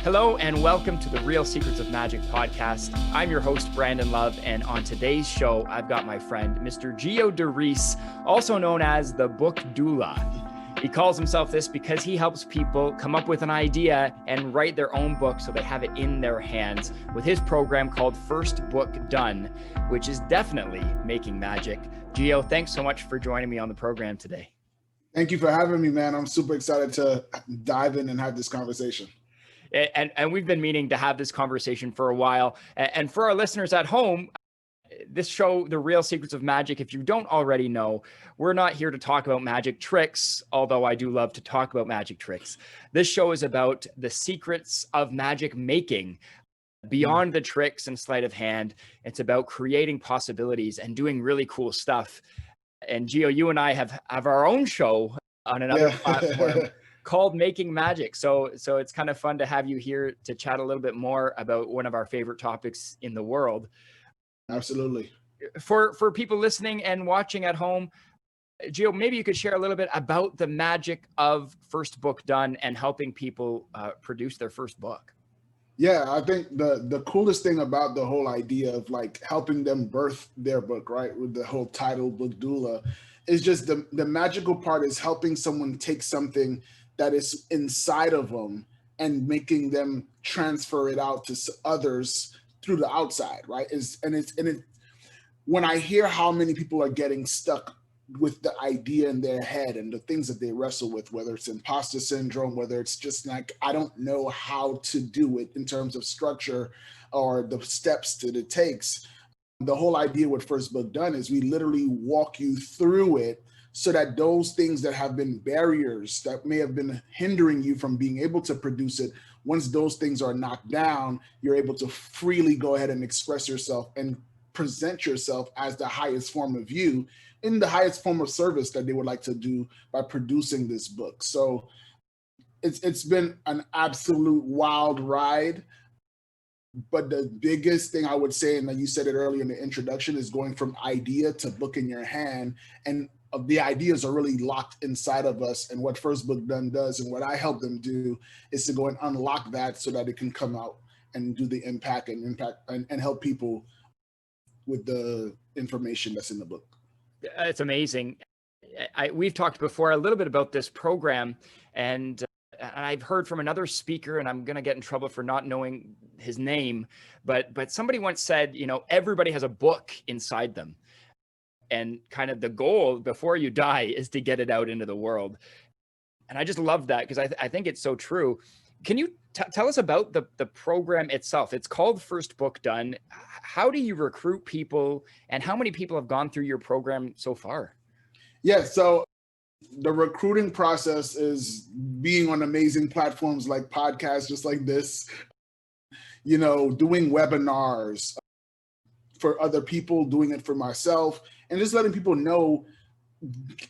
Hello and welcome to the Real Secrets of Magic podcast. I'm your host, Brandon Love, and on today's show, I've got my friend, Mr. Geo Derice, also known as the Book Doula. He calls himself this because he helps people come up with an idea and write their own book so they have it in their hands with his program called First Book Done, which is definitely making magic. Geo, thanks so much for joining me on the program today. Thank you for having me, man. I'm super excited to dive in and have this conversation. And we've been meaning to have this conversation for a while. And for our listeners at home, this show, The Real Secrets of Magic, if you don't already know, we're not here to talk about magic tricks, although I do love to talk about magic tricks. This show is about the secrets of magic making. Beyond the tricks and sleight of hand, it's about creating possibilities and doing really cool stuff. And Geo, you and I have our own show on another platform called Making Magic. So it's kind of fun to have you here to chat a little bit more about one of our favorite topics in the world. Absolutely. For people listening and watching at home, Geo, maybe you could share a little bit about the magic of First Book Done and helping people produce their first book. Yeah, I think the coolest thing about the whole idea of like helping them birth their book, right, with the whole title Book Doula, is just the magical part is helping someone take something that is inside of them and making them transfer it out to others through the outside, right? When I hear how many people are getting stuck with the idea in their head and the things that they wrestle with, whether it's imposter syndrome, whether it's just like, I don't know how to do it in terms of structure or the steps that it takes. The whole idea with First Book Done is we literally walk you through it so that those things that have been barriers that may have been hindering you from being able to produce it, once those things are knocked down, you're able to freely go ahead and express yourself and present yourself as the highest form of you in the highest form of service that they would like to do by producing this book. So it's been an absolute wild ride. But the biggest thing I would say, and you said it earlier in the introduction, is going from idea to book in your hand. And the ideas are really locked inside of us. And what First Book Done does, and what I help them do, is to go and unlock that so that it can come out and do the impact and help people with the information that's in the book. It's amazing. We've talked before a little bit about this program, and I've heard from another speaker, and I'm going to get in trouble for not knowing his name, but somebody once said, everybody has a book inside them. And kind of the goal before you die is to get it out into the world. And I just love that because I think it's so true. Can you tell us about the program itself? It's called First Book Done. How do you recruit people, and how many people have gone through your program so far? Yeah, so the recruiting process is being on amazing platforms like podcasts, just like this, doing webinars for other people, doing it for myself, and just letting people know,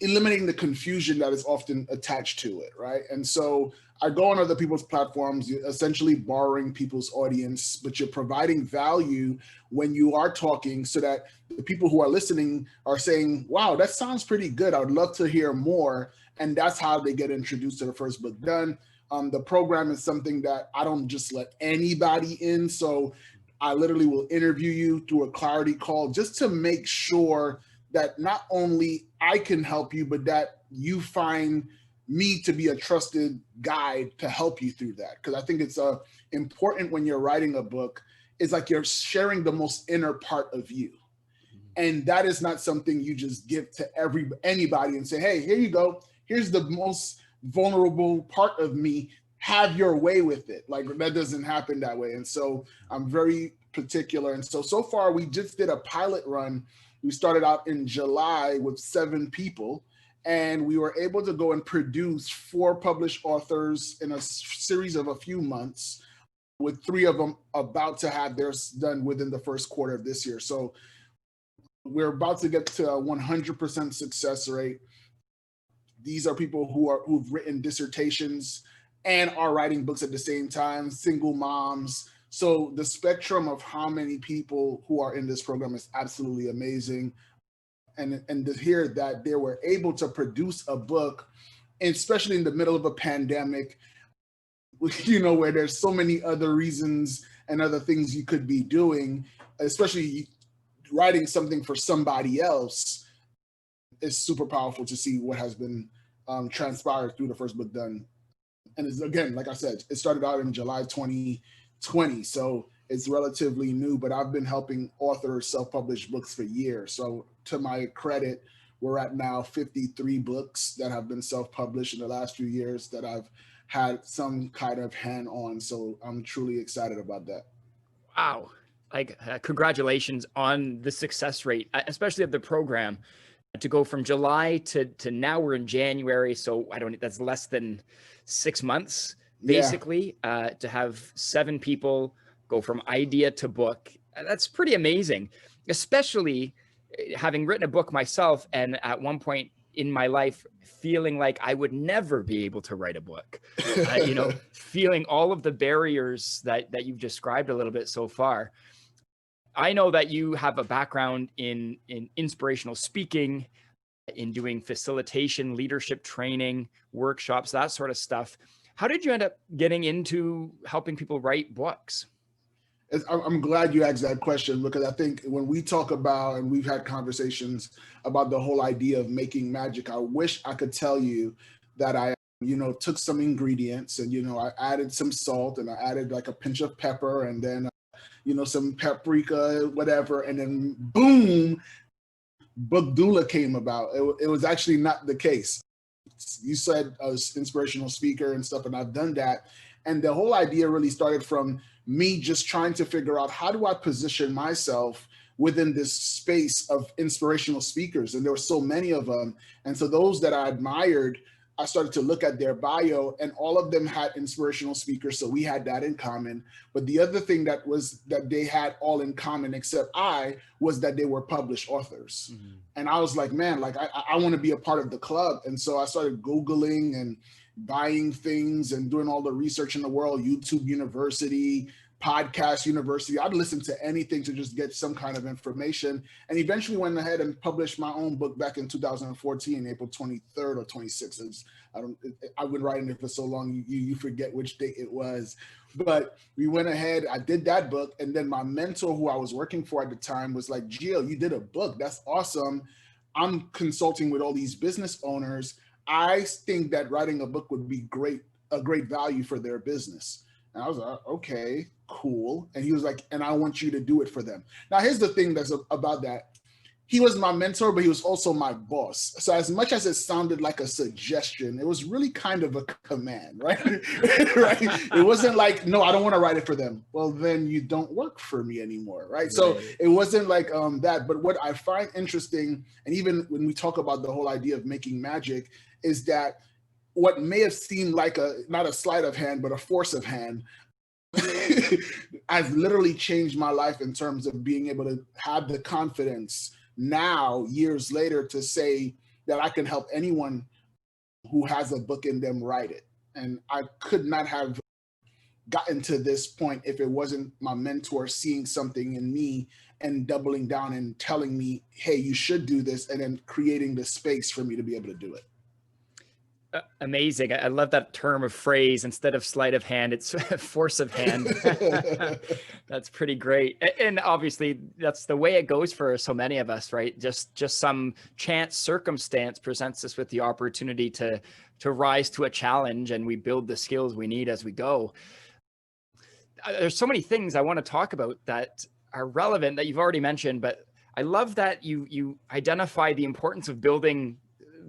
eliminating the confusion that is often attached to it, right? And so I go on other people's platforms, you're essentially borrowing people's audience, but you're providing value when you are talking so that the people who are listening are saying, wow, that sounds pretty good. I would love to hear more. And that's how they get introduced to the First Book Done. The program is something that I don't just let anybody in. So I literally will interview you through a clarity call just to make sure that not only I can help you, but that you find me to be a trusted guide to help you through that. Because I think it's important when you're writing a book, it's like you're sharing the most inner part of you. And that is not something you just give to anybody and say, hey, here you go. Here's the most vulnerable part of me. Have your way with it. Like, that doesn't happen that way. And so I'm very particular. And so far we just did a pilot run. We started out in July with 7 people, and we were able to go and produce 4 published authors in a series of a few months, with 3 of them about to have theirs done within the first quarter of this year. So we're about to get to a 100% success rate. These are people who've written dissertations and are writing books at the same time, single moms. So the spectrum of how many people who are in this program is absolutely amazing. And to hear that they were able to produce a book, especially in the middle of a pandemic, you know, where there's so many other reasons and other things you could be doing, especially writing something for somebody else. Is super powerful to see what has been transpired through the first book done. And it's, again, like I said, it started out in July 2020, so it's relatively new, but I've been helping authors self-publish books for years. So to my credit, we're at now 53 books that have been self-published in the last few years that I've had some kind of hand on. So I'm truly excited about that. Wow. Like, congratulations on the success rate, especially of the program. To go from July to now we're in January. So that's less than 6 months, basically, to have 7 people go from idea to book. That's pretty amazing, especially having written a book myself. And at one point in my life, feeling like I would never be able to write a book, feeling all of the barriers that you've described a little bit so far. I know that you have a background in inspirational speaking, in doing facilitation, leadership training, workshops, that sort of stuff. How did you end up getting into helping people write books? I'm glad you asked that question, because I think when we talk about, and we've had conversations about the whole idea of making magic, I wish I could tell you that I took some ingredients and, I added some salt and I added like a pinch of pepper and then some paprika, whatever, and then boom, Book Doula came about. It was actually not the case. You said I was inspirational speaker and stuff, and I've done that. And the whole idea really started from me just trying to figure out, how do I position myself within this space of inspirational speakers? And there were so many of them. And so those that I admired, I started to look at their bio, and all of them had inspirational speakers. So we had that in common. But the other thing that they had all in common, except I, was that they were published authors. Mm-hmm. And I was like, man, like I want to be a part of the club. And so I started Googling and buying things and doing all the research in the world, YouTube University, Podcast University. I'd listen to anything to just get some kind of information, and eventually went ahead and published my own book back in 2014, April 23rd or 26th. I've been writing it for so long, you forget which date it was. But we went ahead, I did that book, and then my mentor, who I was working for at the time, was like, Geo, you did a book. That's awesome. I'm consulting with all these business owners. I think that writing a book would be a great value for their business. And I was like, okay, cool. And he was like, and I want you to do it for them. Now, here's the thing that's about that. He was my mentor, but he was also my boss. So as much as it sounded like a suggestion, it was really kind of a command, right? Right? It wasn't like, no, I don't want to write it for them. Well, then you don't work for me anymore, right? So it wasn't like that. But what I find interesting, and even when we talk about the whole idea of making magic, is that what may have seemed like not a sleight of hand, but a force of hand, has literally changed my life in terms of being able to have the confidence now, years later, to say that I can help anyone who has a book in them write it. And I could not have gotten to this point if it wasn't my mentor seeing something in me and doubling down and telling me, hey, you should do this, and then creating the space for me to be able to do it. Amazing. I love that term of phrase. Instead of sleight of hand, it's force of hand. That's pretty great. And obviously that's the way it goes for so many of us, right? Just some chance circumstance presents us with the opportunity to rise to a challenge, and we build the skills we need as we go. There's so many things I want to talk about that are relevant that you've already mentioned, but I love that you identify the importance of building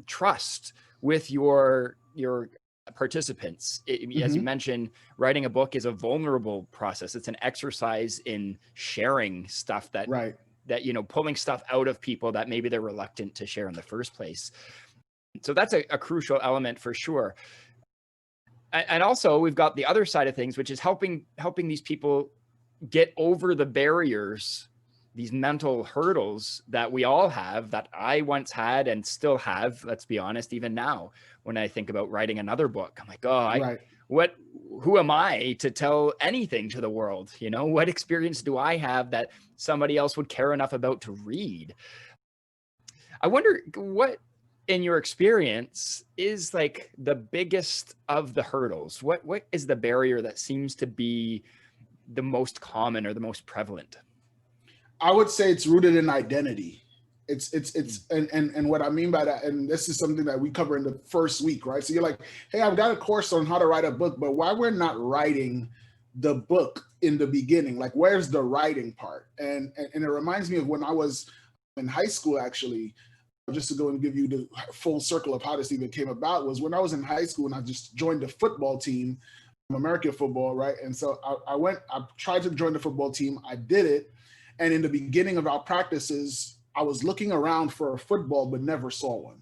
trust with your participants. As you mentioned, writing a book is a vulnerable process. It's an exercise in sharing stuff that pulling stuff out of people that maybe they're reluctant to share in the first place. So that's a crucial element for sure. And also we've got the other side of things, which is helping these people get over the barriers, these mental hurdles that we all have, that I once had and still have, let's be honest, even now, when I think about writing another book, I'm like, who am I to tell anything to the world? What experience do I have that somebody else would care enough about to read? I wonder, in your experience, is like the biggest of the hurdles? What is the barrier that seems to be the most common or the most prevalent? I would say it's rooted in identity. And what I mean by that, and this is something that we cover in the first week, right? So you're like, hey, I've got a course on how to write a book, but why we're not writing the book in the beginning? Like, where's the writing part? And it reminds me of when I was in high school, actually, just to go and give you the full circle of how this even came about, was when I was in high school and I just joined the football team, American football, right? And so I tried to join the football team. I did it. And in the beginning of our practices, I was looking around for a football, but never saw one.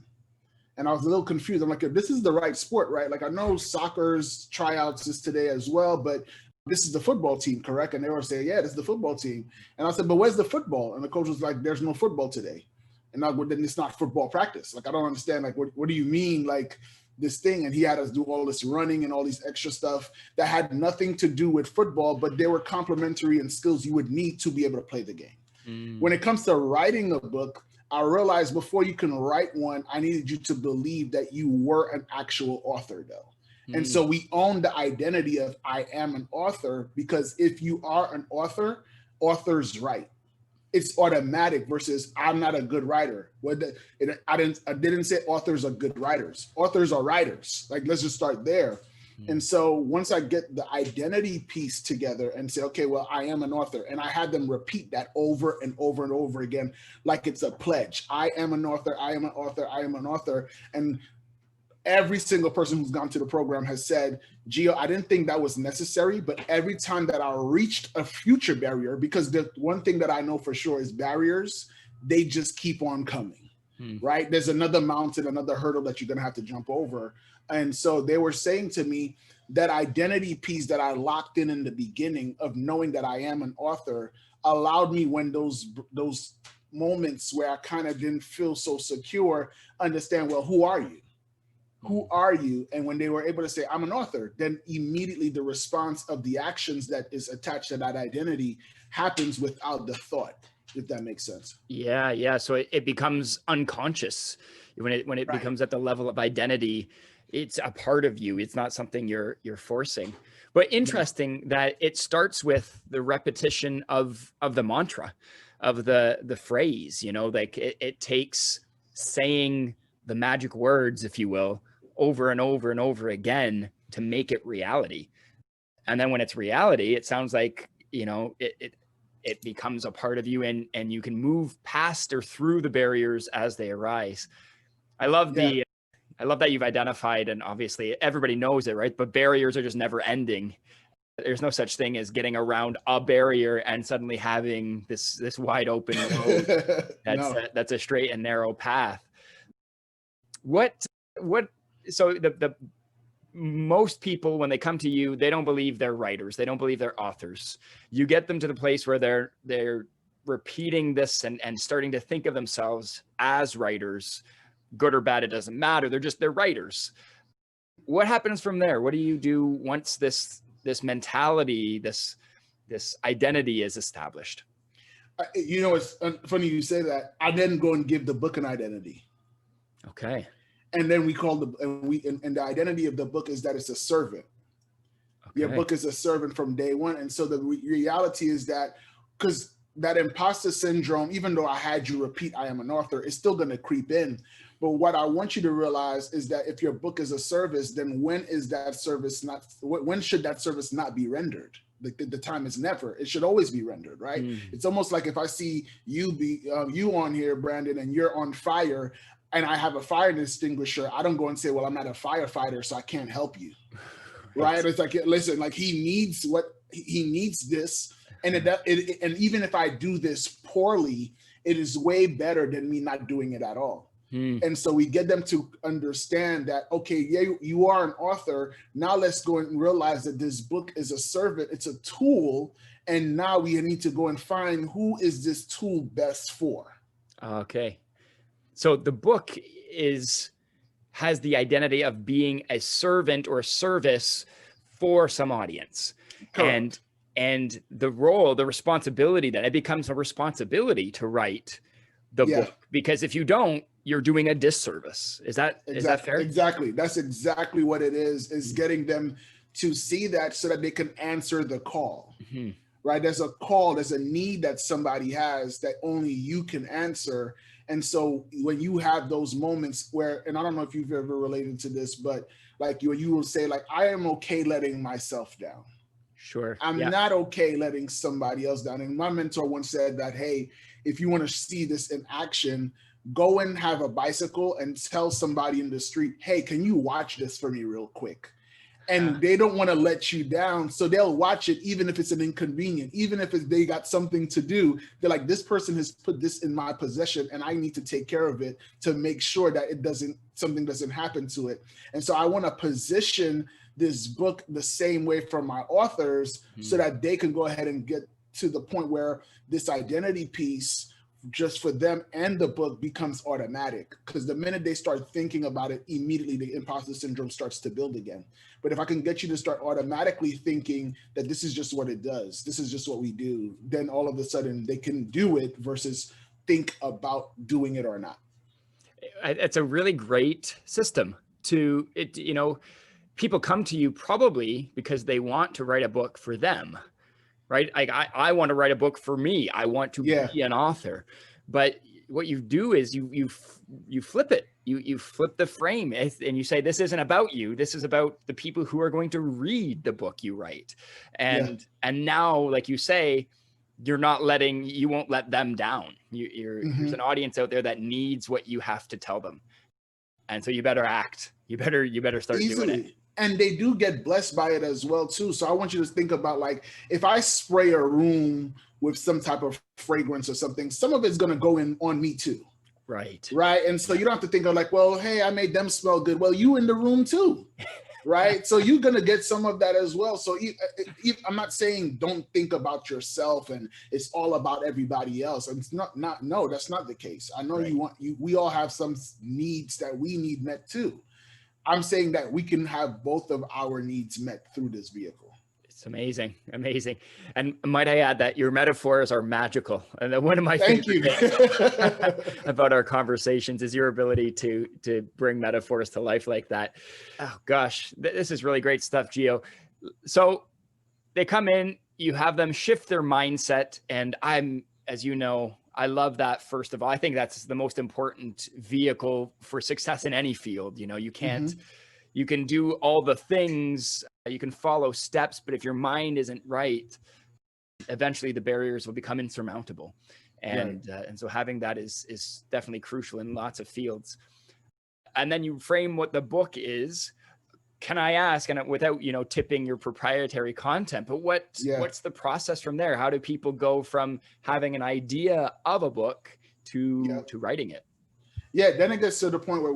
And I was a little confused. I'm like, this is the right sport, right? Like, I know soccer's tryouts is today as well, but this is the football team, correct? And they were saying, yeah, this is the football team. And I said, but where's the football? And the coach was like, there's no football today. And I go, then it's not football practice. Like, I don't understand. Like, what do you mean? Like, this thing? And he had us do all this running and all these extra stuff that had nothing to do with football, but they were complementary and skills you would need to be able to play the game. When it comes to writing a book, I realized before you can write one, I needed you to believe that you were an actual author, though. And so we own the identity of I am an author, because if you are an author, authors write. It's automatic versus I'm not a good writer. I didn't say authors are good writers. Authors are writers. Like, let's just start there. And so once I get the identity piece together and say, okay, well, I am an author, and I had them repeat that over and over and over again, like it's a pledge. I am an author. I am an author. I am an author. And every single person who's gone to the program has said, Geo, I didn't think that was necessary, but every time that I reached a future barrier, because the one thing that I know for sure is barriers, they just keep on coming, right? There's another mountain, another hurdle that you're going to have to jump over. And so they were saying to me that identity piece that I locked in the beginning of knowing that I am an author allowed me, when those moments where I kind of didn't feel so secure, understand, well, who are you? Who are you? And when they were able to say, I'm an author, then immediately the response of the actions that is attached to that identity happens without the thought, if that makes sense. Yeah. So it becomes unconscious when it becomes at the level of identity. It's a part of you. It's not something you're forcing. But interesting that it starts with the repetition of the mantra, of the phrase, like it takes saying the magic words, if you will, over and over and over again to make it reality. And then when it's reality, it sounds like, it becomes a part of you, and you can move past or through the barriers as they arise. I love that you've identified, and obviously everybody knows it, right? But barriers are just never ending. There's no such thing as getting around a barrier and suddenly having this wide open road that's a straight and narrow path. So the most people, when they come to you, they don't believe they're writers. They don't believe they're authors. You get them to the place where they're repeating this and starting to think of themselves as writers. Good or bad, it doesn't matter. They're writers. What happens from there? What do you do once this mentality, this identity is established? It's funny you say that. I then go and give the book an identity. Okay. And then we call and the identity of the book is that it's a servant. Okay. Your book is a servant from day one. And so the reality is that, because that imposter syndrome, even though I had you repeat, I am an author, is still going to creep in. But what I want you to realize is that if your book is a service, then when should that service not be rendered? The time is never. It should always be rendered, right? It's almost like if I see you on here, Brandon, and you're on fire, and I have a fire extinguisher, I don't go and say, well, I'm not a firefighter, so I can't help you, right? It's like, listen, like he needs this. And and even if I do this poorly, it is way better than me not doing it at all. And so we get them to understand that, okay, yeah, you are an author. Now let's go and realize that this book is a servant. It's a tool. And now we need to go and find who is this tool best for. Okay. So the book has the identity of being a servant or a service for some audience. Correct. And the role, the responsibility, that it becomes a responsibility to write the Yeah. book, because if you don't, you're doing a disservice. Is that fair? Exactly. That's exactly what it is getting them to see that so that they can answer the call. Mm-hmm. Right? There's a call, there's a need that somebody has that only you can answer. And so when you have those moments where, and I don't know if you've ever related to this, but like you will say like, I am okay letting myself down. Sure. I'm not okay letting somebody else down. And my mentor once said that, hey, if you want to see this in action, go and have a bicycle and tell somebody in the street, hey, can you watch this for me real quick? And they don't want to let you down. So they'll watch it, even if it's an inconvenience, even if they got something to do. They're like, this person has put this in my possession and I need to take care of it to make sure that something doesn't happen to it. And so I want to position this book the same way for my authors so that they can go ahead and get to the point where this identity piece just for them and the book becomes automatic, because the minute they start thinking about it, immediately the imposter syndrome starts to build again. But if I can get you to start automatically thinking that this is just what it does, this is just what we do, then all of a sudden they can do it versus think about doing it or not. It's a really great system to it. You know, people come to you probably because they want to write a book for them. Right? Like I want to write a book for me. I want to be an author. But what you do is you flip it. You flip the frame and you say, this isn't about you. This is about the people who are going to read the book you write. And now, like you say, you won't let them down. There's an audience out there that needs what you have to tell them. And so you better act. You better start doing it. And they do get blessed by it as well too. So I want you to think about, like, if I spray a room with some type of fragrance or something, some of it's going to go in on me too. Right. And so you don't have to think of like, well, hey, I made them smell good. Well, you in the room too. Right. So you're going to get some of that as well. So I'm not saying don't think about yourself and it's all about everybody else. It's no, that's not the case. I know we all have some needs that we need met too. I'm saying that we can have both of our needs met through this vehicle. It's amazing. Amazing. And might I add that your metaphors are magical. And one of my favorite things about our conversations is your ability to bring metaphors to life like that. Oh gosh, this is really great stuff, Geo. So they come in, you have them shift their mindset. And as you know, I love that. First of all, I think that's the most important vehicle for success in any field. You know, you can do all the things, you can follow steps, but if your mind isn't right, eventually the barriers will become insurmountable. And so having that is definitely crucial in lots of fields. And then you frame what the book is. Can I ask, and without, tipping your proprietary content, but what's the process from there? How do people go from having an idea of a book to writing it? Yeah, then it gets to the point where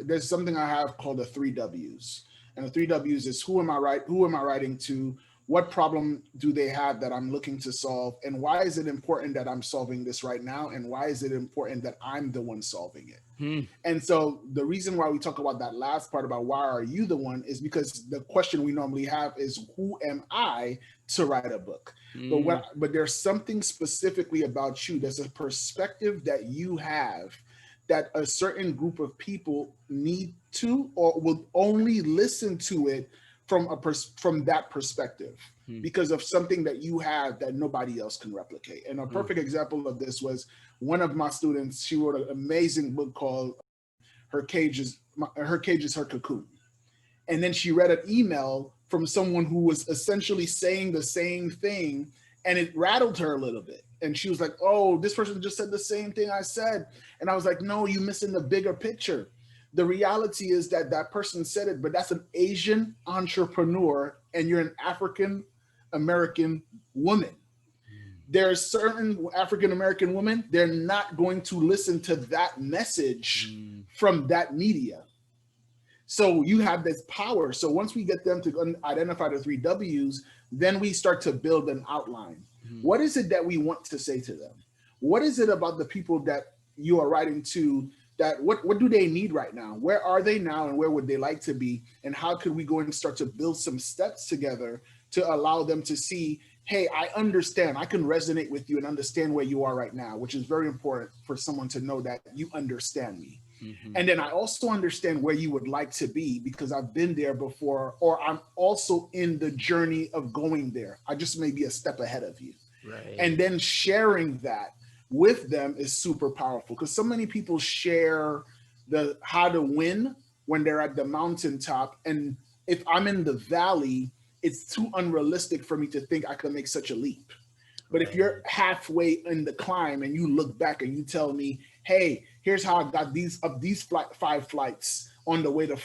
there's something I have called the 3 W's. And the 3 W's is who am I writing to? What problem do they have that I'm looking to solve? And why is it important that I'm solving this right now? And why is it important that I'm the one solving it? And so the reason why we talk about that last part about why are you the one is because the question we normally have is, who am I to write a book? But there's something specifically about you. There's a perspective that you have that a certain group of people need to or will only listen to it from that perspective because of something that you have that nobody else can replicate. And a perfect example of this was one of my students. She wrote an amazing book called Her Cage is Her Cocoon. And then she read an email from someone who was essentially saying the same thing, and it rattled her a little bit. And she was like, oh, this person just said the same thing I said. And I was like, no, you're missing the bigger picture. The reality is that person said it, but that's an Asian entrepreneur and you're an African-American woman. There's certain African-American women, they're not going to listen to that message from that media. So you have this power. So once we get them to identify the 3 W's, then we start to build an outline. What is it that we want to say to them? What is it about the people that you are writing to that what do they need right now? Where are they now and where would they like to be? And how could we go and start to build some steps together to allow them to see, hey, I understand. I can resonate with you and understand where you are right now, which is very important for someone to know that you understand me. Mm-hmm. And then I also understand where you would like to be because I've been there before, or I'm also in the journey of going there. I just may be a step ahead of you. Right. And then sharing that with them is super powerful because so many people share the how to win when they're at the mountaintop. And if I'm in the valley, it's too unrealistic for me to think I can make such a leap. But if you're halfway in the climb and you look back and you tell me, hey, here's how I got these 5 flights on the way to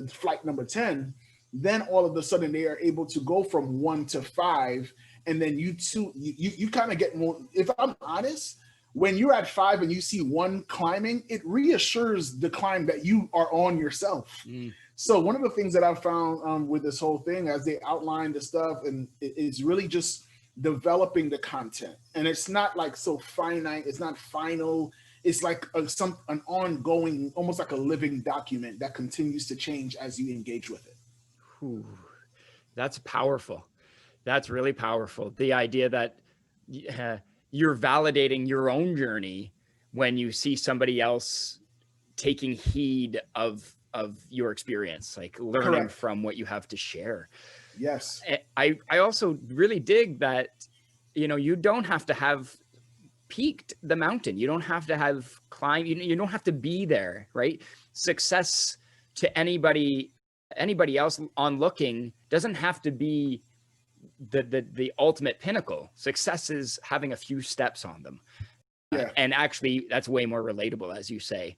flight number 10, then all of a sudden they are able to go from 1 to 5. And then you kind of get more, if I'm honest, when you're at 5 and you see 1 climbing, it reassures the climb that you are on yourself. So one of the things that I found with this whole thing, as they outline the stuff, and it's really just developing the content. And it's not like so finite, it's not final. It's like an ongoing, almost like a living document that continues to change as you engage with it. Ooh, that's powerful. That's really powerful. The idea that you're validating your own journey when you see somebody else taking heed of your experience, like learning Correct. from what you have to share. Yes. I also really dig that, you don't have to have peaked the mountain. You don't have to have climbed, you don't have to be there, right? Success to anybody else on looking doesn't have to be the ultimate pinnacle. Success is having a few steps on them. Yeah. And actually that's way more relatable, as you say.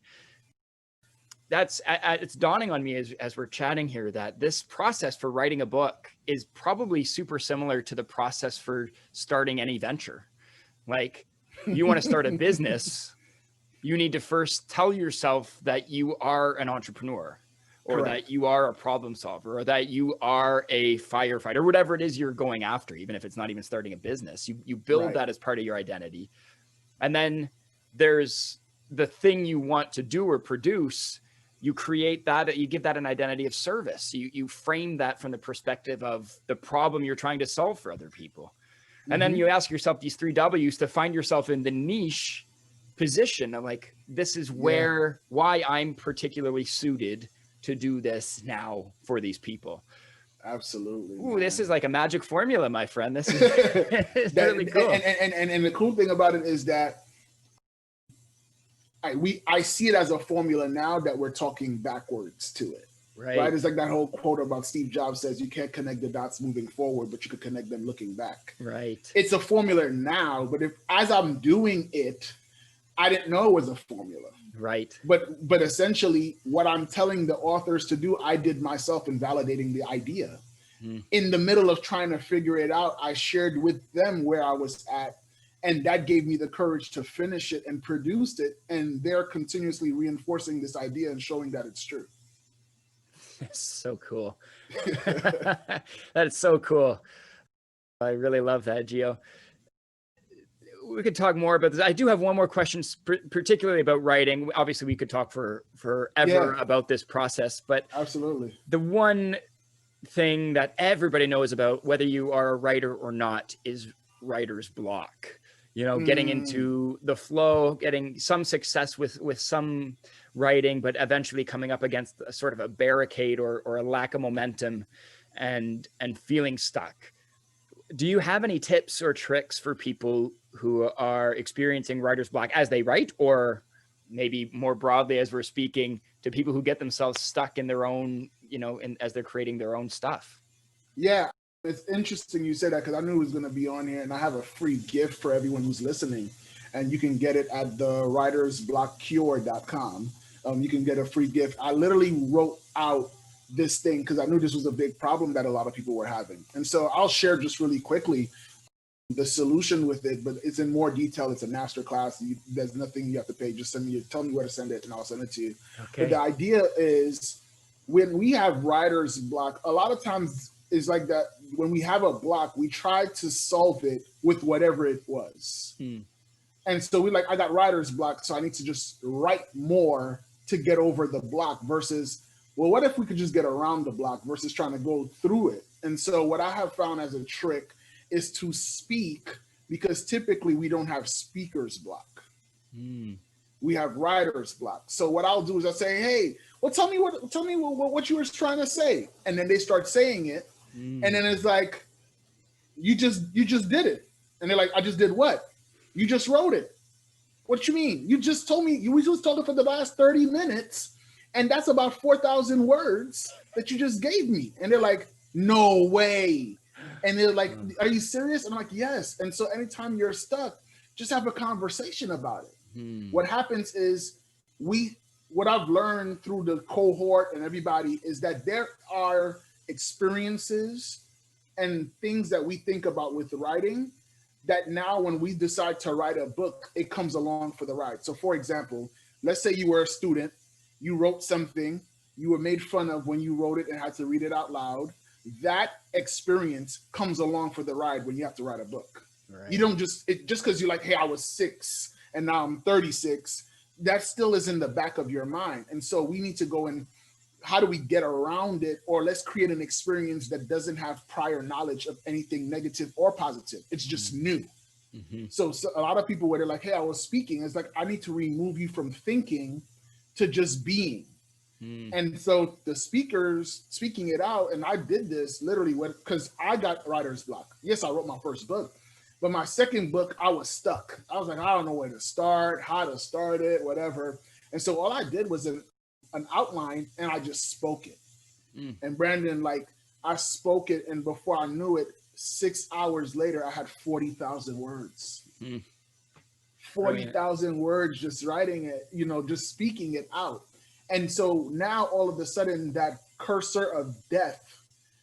It's dawning on me as we're chatting here that this process for writing a book is probably super similar to the process for starting any venture. Like, you want to start a business, you need to first tell yourself that you are an entrepreneur, or Correct. that you are a problem solver, or that you are a firefighter, whatever it is you're going after, even if it's not even starting a business. You build Right. that as part of your identity. And then there's the thing you want to do or produce. You create that, you give that an identity of service. You frame that from the perspective of the problem you're trying to solve for other people. And then you ask yourself these 3 W's to find yourself in the niche position of like, this is why I'm particularly suited to do this now for these people. Absolutely. Ooh, this is like a magic formula, my friend. This is really cool. And the cool thing about it is that I see it as a formula now that we're talking backwards to it. Right? It's like that whole quote about Steve Jobs says, you can't connect the dots moving forward, but you could connect them looking back. Right. It's a formula now, but as I'm doing it, I didn't know it was a formula. Right. But essentially what I'm telling the authors to do, I did myself in validating the idea. In the middle of trying to figure it out, I shared with them where I was at, and that gave me the courage to finish it and produce it. And they're continuously reinforcing this idea and showing that it's true. That's so cool. That is so cool. I really love that, Geo. We could talk more about this. I do have one more question, particularly about writing. Obviously, we could talk forever about this process, but absolutely, the one thing that everybody knows about, whether you are a writer or not, is writer's block. Getting into the flow, getting some success with some writing, but eventually coming up against a sort of a barricade or a lack of momentum and feeling stuck. Do you have any tips or tricks for people who are experiencing writer's block as they write, or maybe more broadly as we're speaking to people who get themselves stuck in their own, as they're creating their own stuff? Yeah, it's interesting you said that, because I knew it was going to be on here, and I have a free gift for everyone who's listening, and you can get it at the writersblockcure.com. You can get a free gift. I literally wrote out this thing because I knew this was a big problem that a lot of people were having. And so I'll share just really quickly the solution with it, but it's in more detail. It's a masterclass. There's nothing you have to pay. Just tell me where to send it and I'll send it to you. Okay. But the idea is, when we have writer's block, a lot of times it's like that. When we have a block, we try to solve it with whatever it was. And so I got writer's block, so I need to just write more to get over the block, versus, well, what if we could just get around the block versus trying to go through it? And so what I have found as a trick is to speak, because typically we don't have speaker's block. We have writer's block. So what I'll do is I'll say, hey, well, tell me what you were trying to say. And then they start saying it. And then it's like, you just did it. And they're like, I just did what? You just wrote it. What you mean? You just told me, we just talked for the last 30 minutes. And that's about 4,000 words that you just gave me. And they're like, no way. And they're like, are you serious? And I'm like, yes. And so anytime you're stuck, just have a conversation about it. What happens is what I've learned through the cohort and everybody is that there are experiences and things that we think about with writing that now when we decide to write a book, it comes along for the ride. So for example, let's say you were a student, you wrote something, you were made fun of when you wrote it and had to read it out loud. That experience comes along for the ride when you have to write a book. Right. You don't just because you're like, hey, I was 6 and now I'm 36, that still is in the back of your mind. And so we need to go and how do we get around it? Or let's create an experience that doesn't have prior knowledge of anything negative or positive. It's just new. So a lot of people where they're like, hey, I was speaking, it's like, I need to remove you from thinking to just being. And so the speakers speaking it out, and I did this literally because I got writer's block. Yes, I wrote my first book, but my second book, I was stuck. I was like, I don't know where to start, how to start it, whatever. And so all I did was an outline and I just spoke it. And Brandon, like I spoke it, and before I knew it, 6 hours later, I had 40,000 words. 40,000 words, just writing it, just speaking it out. And so now all of a sudden that cursor of death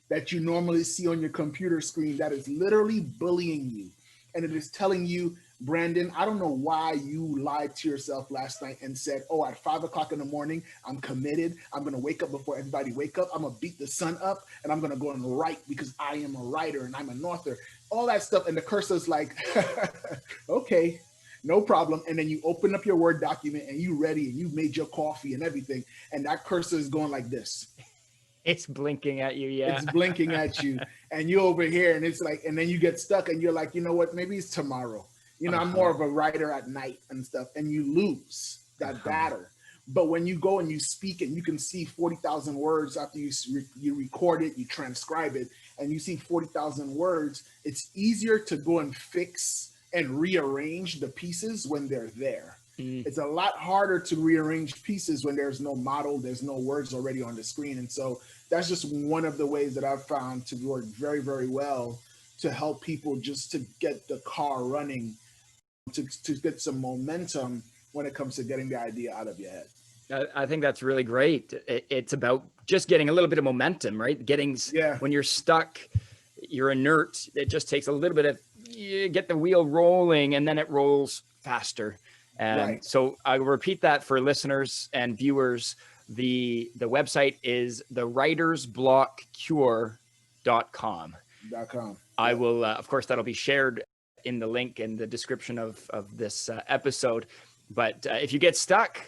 that you normally see on your computer screen, that is literally bullying you. And it is telling you, Brandon, I don't know why you lied to yourself last night and said, oh, at 5 o'clock in the morning, I'm committed. I'm going to wake up before everybody wake up. I'm going to beat the sun up and I'm going to go and write because I am a writer and I'm an author, all that stuff. And the cursor's like, okay, no problem. And then you open up your Word document and you ready and you've made your coffee and everything. And that cursor is going like this. It's blinking at you. Yeah. It's blinking at you. And you're over here and it's like, and then you get stuck and you're like, you know what, maybe it's tomorrow. I'm more of a writer at night and stuff. And you lose that battle. But when you go and you speak and you can see 40,000 words after you record it, you transcribe it, and you see 40,000 words, it's easier to go and fix and rearrange the pieces when they're there. It's a lot harder to rearrange pieces when there's no model, there's no words already on the screen. And so that's just one of the ways that I've found to work very, very well to help people just to get the car running, to get some momentum when it comes to getting the idea out of your head. I think that's really great. It's about just getting a little bit of momentum, right? When you're stuck, you're inert. It just takes a little bit of, you get the wheel rolling and then it rolls faster. And so I will repeat that for listeners and viewers. The website is thewritersblockcure.com. I will, of course, that'll be shared in the link in the description of this episode. But if you get stuck,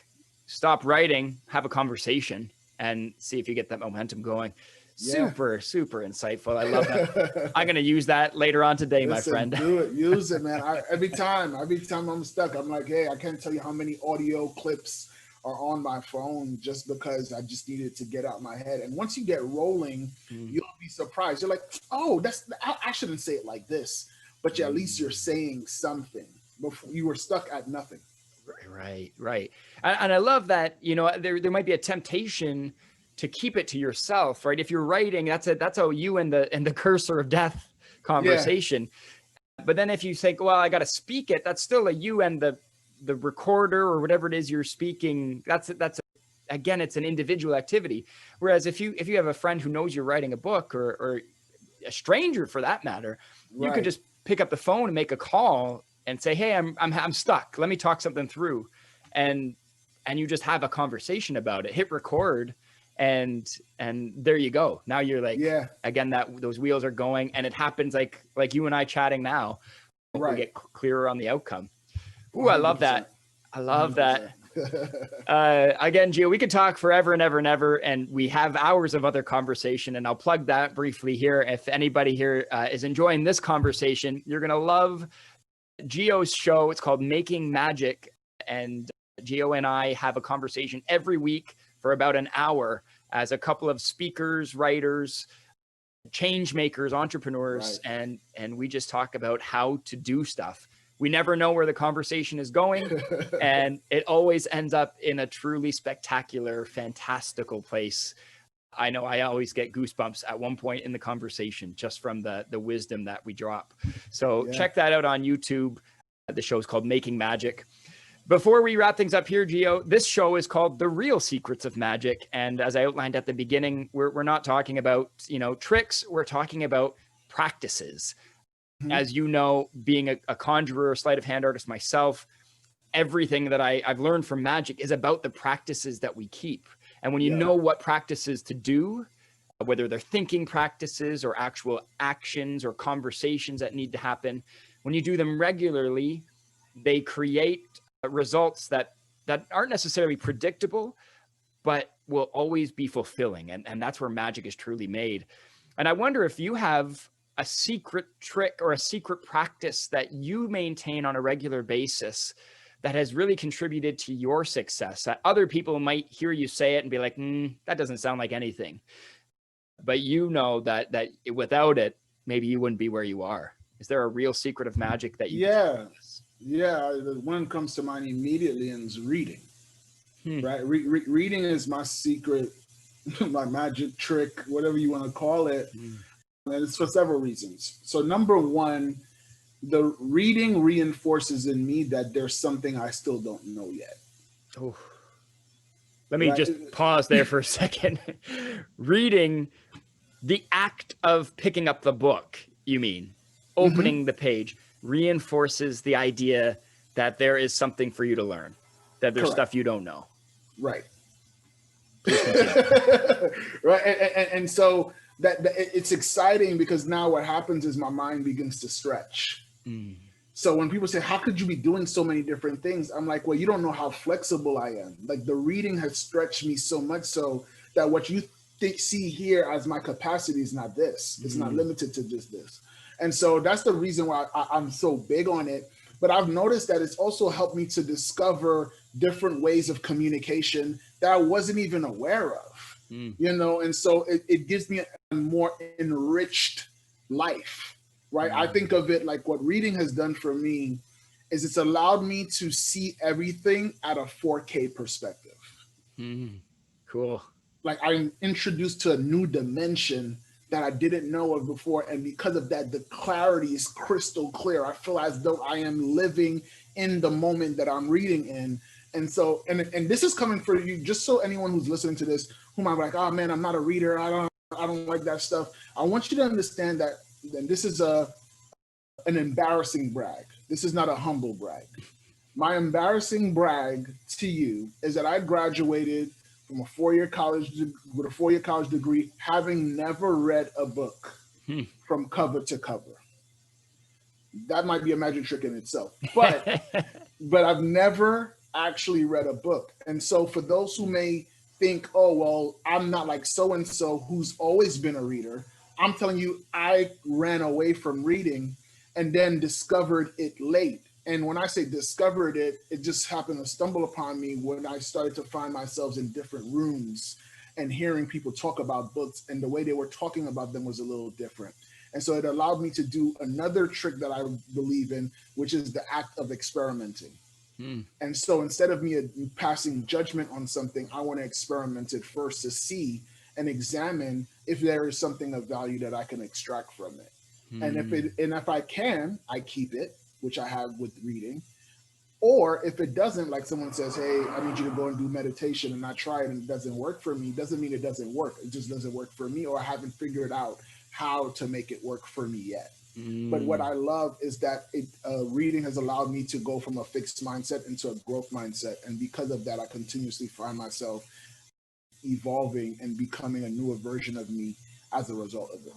stop writing, have a conversation, and see if you get that momentum going. Super insightful. I love that. I'm going to use that later on today, my friend. Do it. Use it, man. Every time I'm stuck, I'm like, hey, I can't tell you how many audio clips are on my phone just because I just needed to get out my head. And once you get rolling, you'll be surprised. You're like, oh, I shouldn't say it like this, but at least you're saying something. Before you were stuck at nothing. Right. And I love that, there might be a temptation to keep it to yourself, right? If you're writing, that's how you and the cursor of death conversation. Yeah. But then if you think, well, I got to speak it, that's still a you and the recorder or whatever it is you're speaking. Again, it's an individual activity. Whereas if you have a friend who knows you're writing a book or a stranger for that matter, you could just pick up the phone and make a call and say, hey, I'm stuck. Let me talk something through. And you just have a conversation about it, hit record. And there you go. Now you're like, again, those wheels are going, and it happens like you and I chatting now. We get clearer on the outcome. Ooh, I love that. I love 100%. That. Again, Geo, we could talk forever and ever and ever, and we have hours of other conversation, and I'll plug that briefly here. If anybody here is enjoying this conversation, you're going to love Geo's show. It's called Making Magic, and Geo and I have a conversation every week for about an hour as a couple of speakers, writers, change makers, entrepreneurs, right. and we just talk about how to do stuff. We never know where the conversation is going, and it always ends up in a truly spectacular, fantastical place. I know I always get goosebumps at one point in the conversation just from the wisdom that we drop. So check that out on YouTube. The show is called Making Magic. Before we wrap things up here, Geo, this show is called The Real Secrets of Magic. And as I outlined at the beginning, we're not talking about, tricks. We're talking about practices. As you know, being a conjurer, sleight of hand artist myself, everything that I've learned from magic is about the practices that we keep. And when you know what practices to do, whether they're thinking practices or actual actions or conversations that need to happen, when you do them regularly, they create results that aren't necessarily predictable, but will always be fulfilling. And that's where magic is truly made. And I wonder if you have a secret trick or a secret practice that you maintain on a regular basis that has really contributed to your success, that other people might hear you say it and be like, that doesn't sound like anything. But you know that without it, maybe you wouldn't be where you are. Is there a real secret of magic that you? The one comes to mind immediately and is reading. Right? Reading is my secret, my magic trick, whatever you want to call it. And it's for several reasons. So number one, the reading reinforces in me that there's something I still don't know yet. Oh, let me just pause there for a second. Reading, the act of picking up the book, you mean, opening the page, reinforces the idea that there is something for you to learn, that there's stuff you don't know. Right. Right. And so that it's exciting because now what happens is my mind begins to stretch. So when people say, how could you be doing so many different things? I'm like, well, you don't know how flexible I am. Like the reading has stretched me so much so that what you see here as my capacity is not this. It's not limited to just this. And so that's the reason why I'm so big on it. But I've noticed that it's also helped me to discover different ways of communication that I wasn't even aware of. And so it gives me a more enriched life, right? I think of it like what reading has done for me is it's allowed me to see everything at a 4K perspective. Cool. Like I'm introduced to a new dimension that I didn't know of before. And because of that, the clarity is crystal clear. I feel as though I am living in the moment that I'm reading in. And so, and this is coming for you, just so anyone who's listening to this, who might be like, oh man, I'm not a reader. I don't like that stuff. I want you to understand that this is an embarrassing brag. This is not a humble brag. My embarrassing brag to you is that I graduated from a four-year college degree, having never read a book from cover to cover. That might be a magic trick in itself, but I've never actually read a book. And so for those who may think, oh, well, I'm not like so-and-so who's always been a reader, I'm telling you, I ran away from reading and then discovered it late. And when I say discovered it, it just happened to stumble upon me when I started to find myself in different rooms and hearing people talk about books, and the way they were talking about them was a little different. And so it allowed me to do another trick that I believe in, which is the act of experimenting. And so instead of me passing judgment on something, I want to experiment it first to see and examine if there is something of value that I can extract from it. And if I can, I keep it, which I have with reading. Or if it doesn't, like someone says, hey, I need you to go and do meditation, and I try it and it doesn't work for me, doesn't mean it doesn't work. It just doesn't work for me, or I haven't figured out how to make it work for me yet. But what I love is that reading has allowed me to go from a fixed mindset into a growth mindset. And because of that, I continuously find myself evolving and becoming a newer version of me as a result of it.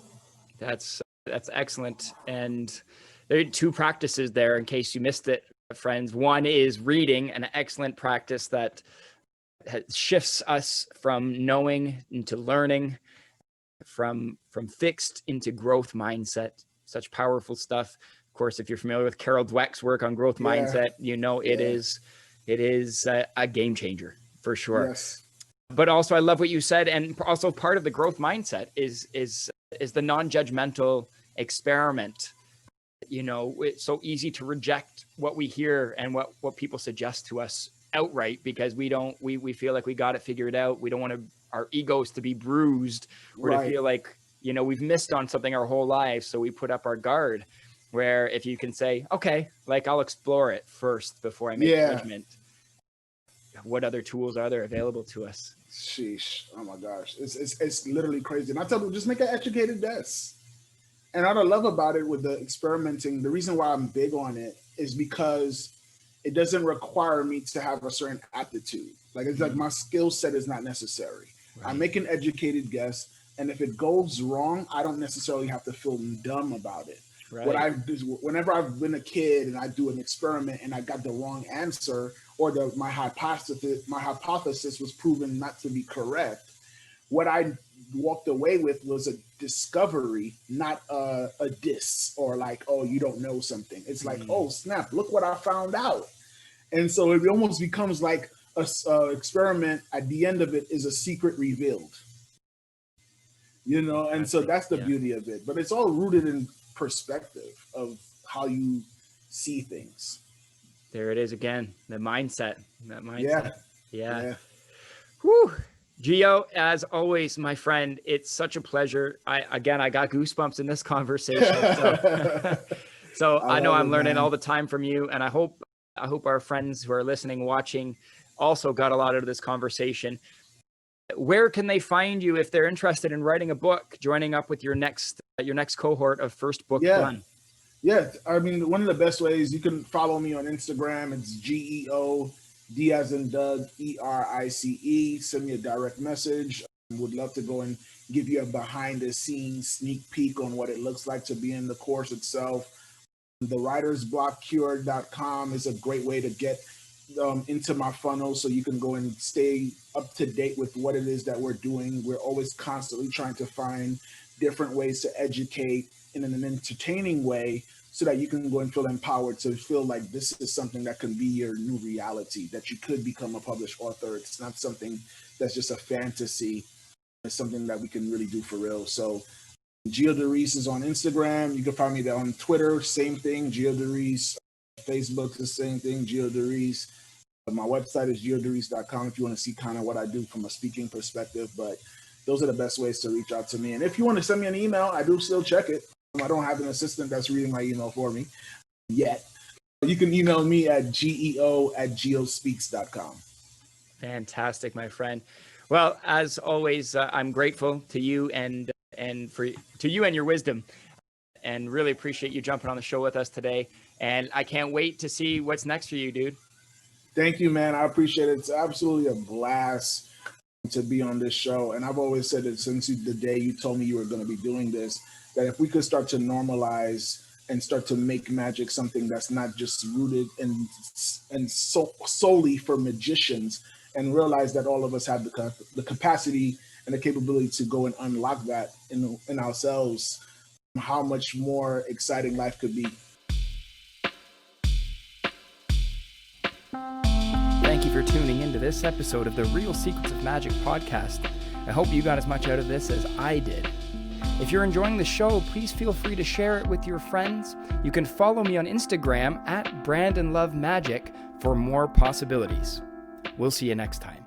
That's excellent. And there are two practices there in case you missed it friends. One is reading, an excellent practice that shifts us from knowing into learning, from fixed into growth mindset. Such powerful stuff. Of course, if you're familiar with Carol Dweck's work on growth mindset, you know it is a game changer for sure. Yes. But also, I love what you said, and also part of the growth mindset is the non-judgmental experiment. You know, it's so easy to reject what we hear and what people suggest to us outright, because we feel like we got it figured out. We don't want our egos to be bruised, or to feel like, you know, we've missed on something our whole life. So we put up our guard, where if you can say, okay, like, I'll explore it first before I make judgment. What other tools are there available to us? Sheesh. Oh my gosh. It's literally crazy. And I tell them, just make an educated guess. And what I love about it with the experimenting, the reason why I'm big on it is because it doesn't require me to have a certain aptitude. Like, it's like my skill set is not necessary. Right. I make an educated guess, and if it goes wrong, I don't necessarily have to feel dumb about it. Right. What I do, whenever I've been a kid and I do an experiment and I got the wrong answer, or my hypothesis was proven not to be correct, what I walked away with was a discovery, not a diss, or like, oh, you don't know something. It's like, oh snap, look what I found out. And so it almost becomes like a experiment. At the end of it is a secret revealed, you know. And so that's the beauty of it. But it's all rooted in perspective of how you see things. There it is again, the mindset. That mindset. Yeah. Whew. Geo, as always, my friend, it's such a pleasure. I got goosebumps in this conversation. So I know I'm learning all the time from you, and I hope our friends who are listening, watching, also got a lot out of this conversation. Where can they find you if they're interested in writing a book, joining up with your next cohort of First Book Done? Yeah, I mean, one of the best ways, you can follow me on Instagram. It's GEO D as in Doug, ERICE. Send me a direct message. Would love to go and give you a behind the scenes sneak peek on what it looks like to be in the course itself. The writersblockcure.com is a great way to get into my funnel, so you can go and stay up to date with what it is that we're doing. We're always constantly trying to find different ways to educate in an entertaining way, so that you can go and feel empowered to feel like this is something that can be your new reality, that you could become a published author. It's not something that's just a fantasy. It's something that we can really do for real. So Geo Derice is on Instagram. You can find me there on Twitter, same thing, Geo Derice. Facebook, the same thing, Geo Derice. My website is geoderice.com if you want to see kind of what I do from a speaking perspective. But those are the best ways to reach out to me. And if you want to send me an email, I do still check it. I don't have an assistant that's reading my email for me yet. You can email me at geo@geospeaks.com. Fantastic, my friend. Well, as always, I'm grateful to you and to you and your wisdom, and really appreciate you jumping on the show with us today. And I can't wait to see what's next for you, dude. Thank you, man. I appreciate it. It's absolutely a blast to be on this show. And I've always said it since the day you told me you were going to be doing this, that if we could start to normalize and start to make magic something that's not just rooted and solely for magicians, and realize that all of us have the capacity and the capability to go and unlock that in ourselves, how much more exciting life could be. Thank you for tuning into this episode of the Real Secrets of Magic podcast. I hope you got as much out of this as I did. If you're enjoying the show, please feel free to share it with your friends. You can follow me on Instagram at BrandonLoveMagic for more possibilities. We'll see you next time.